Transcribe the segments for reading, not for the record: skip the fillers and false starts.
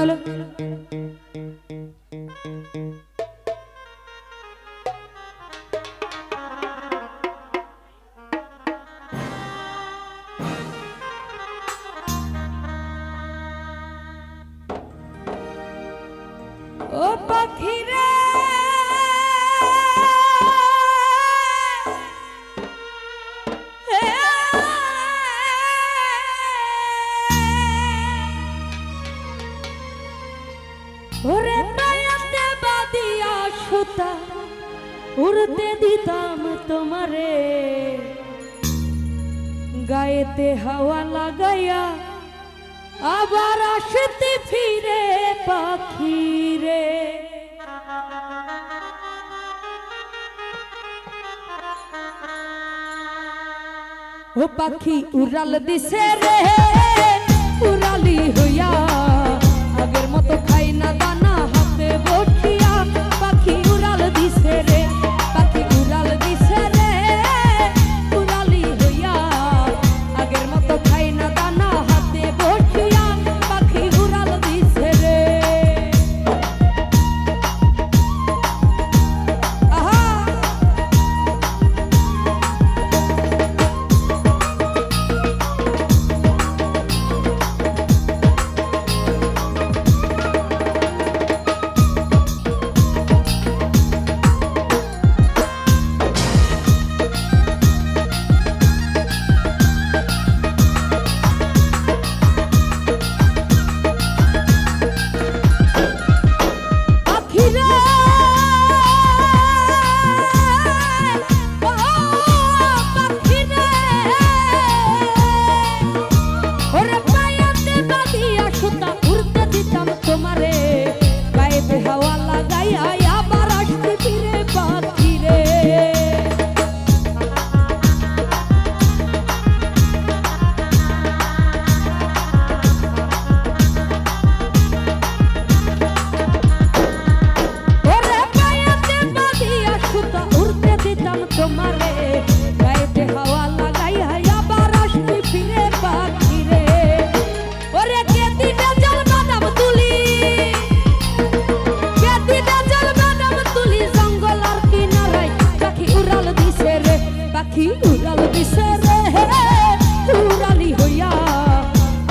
চলো ও পাখি রে ওরে পায়াতে বাদিয়া সুতা উড়তে দিতাম তোমারে গায়েতে হাওয়া লাগাইয়া আবার আসতে ফিরে পাখি রে ও পাখি উড়াল দিছে রে উড়ালি হইয়া আগের মতো খাই না দানা হাতে বসিয়া পাখি উড়াল দিছে রে পাখি উড়াল দিছে রে উড়ালি হইয়া আগের মতো খাই না দানা হাতে বসিয়া পাখি উড়াল দিছে রে আহা পাখি উড়াল দিছে রে উড়ালি হইয়া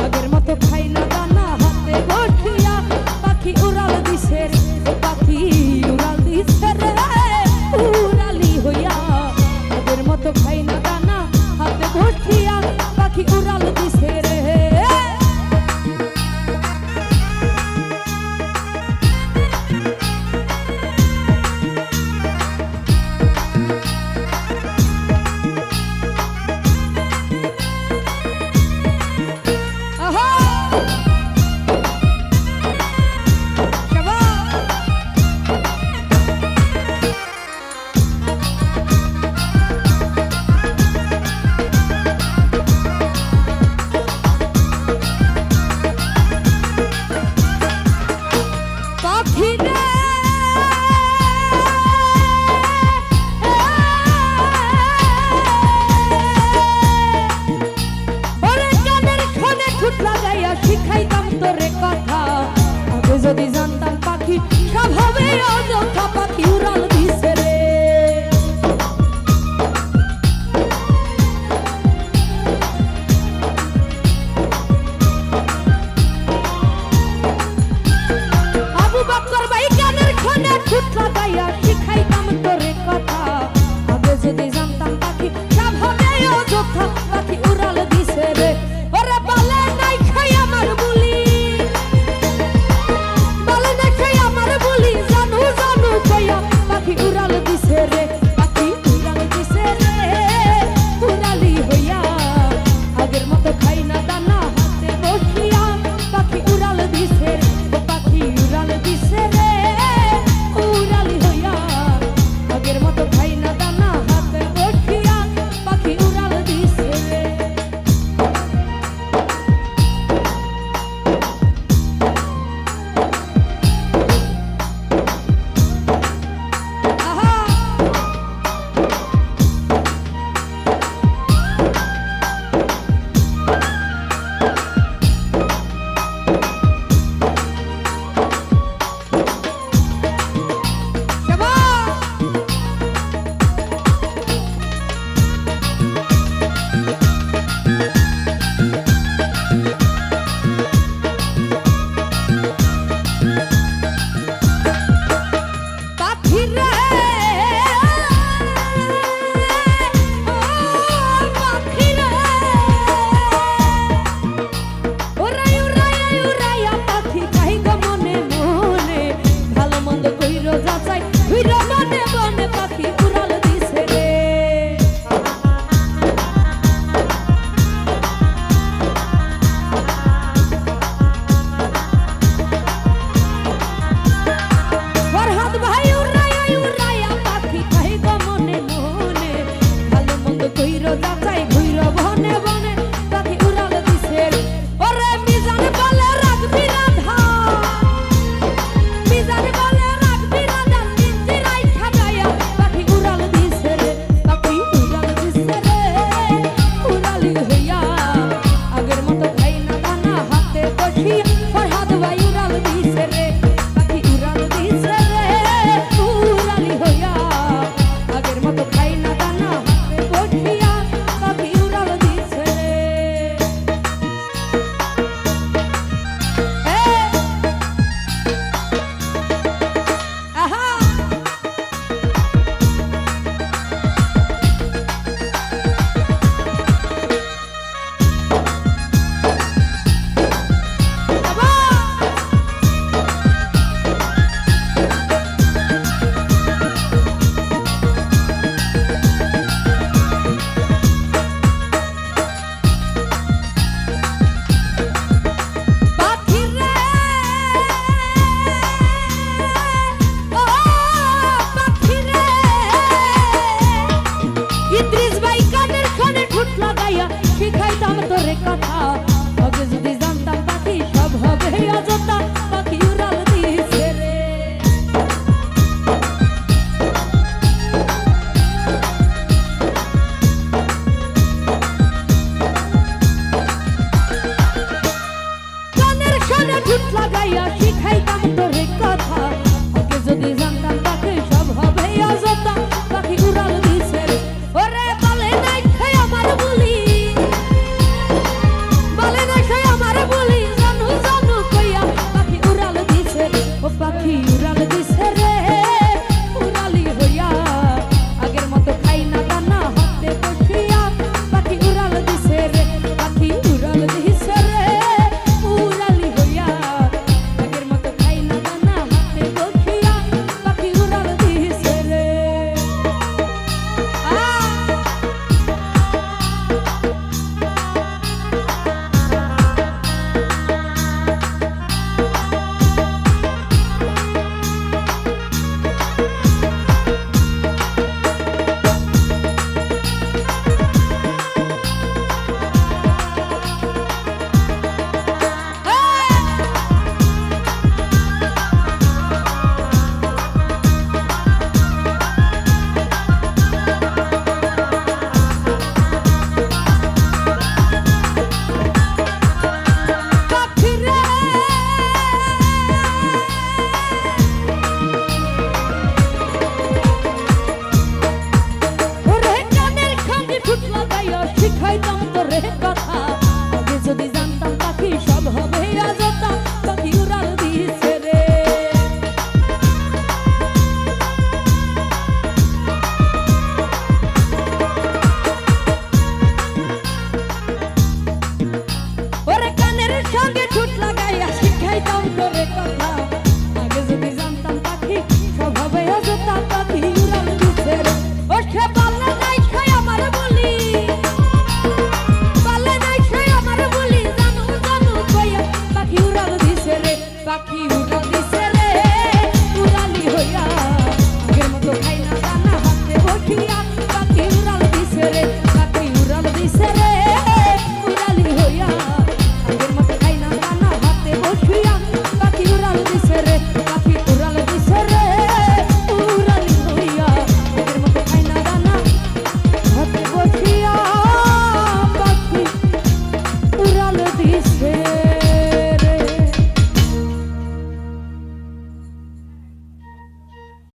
আগের মতো খাই না দানা হাতে বসিয়া পাখি উড়াল দিছে রে পাখি উড়াল দিছে রে উড়ালি হইয়া আগের মতো খাই না দানা হাতে বসিয়া পাখি উড়াল দিছে রে যদি জানতাম পাখি সব হবে অযথা পাখি উড়াল দিছে রে আবু বকর ভাই গানের খনে ঠুট লাগাইয়া শিখাইতাম তোরে কথা আগে যদি জানতাম পাখি সব হবে অযথা পাখি উড়াল দিছে রে ওরে বলে নাই খাই আমার বুলি জানু জানু লাগাইয়া শিখাইতাম তোরে কথা আগে যদি জানতাম পাখি সব হবে অযথা পাখি উড়াল দিছে রে ওরে বলে নাই খাই আমার বলি বলে নাই খাই আমার বলি জানু জানু কইয়া পাখি উড়াল দিছে রে ও পাখি উড়াল দিছে রে উড়ালি হইয়া আগের মতো খাই না দানা হাতে বসিয়া পাখি উড়াল দিছে রে পাখি উড়াল দিছে রে উড়ালি হইয়া আগের মতো খাই না দানা হাতে বসিয়া পাখি উড়াল দিছে রে শিখাইতাম তোরে কথা আগে যদি জানতাম পাখি সব হবে অযথা পাখি উড়াল দিছে রে ওরে কানের সঙ্গে ঠোঁট লাগাইয়া শিখাইতাম তোরে কথা আগে যদি জানতাম পাখি সব হবে অযথা পাখি উড়াল দিছে রে ও সে বলে নাই খাই আমার বলি পাখি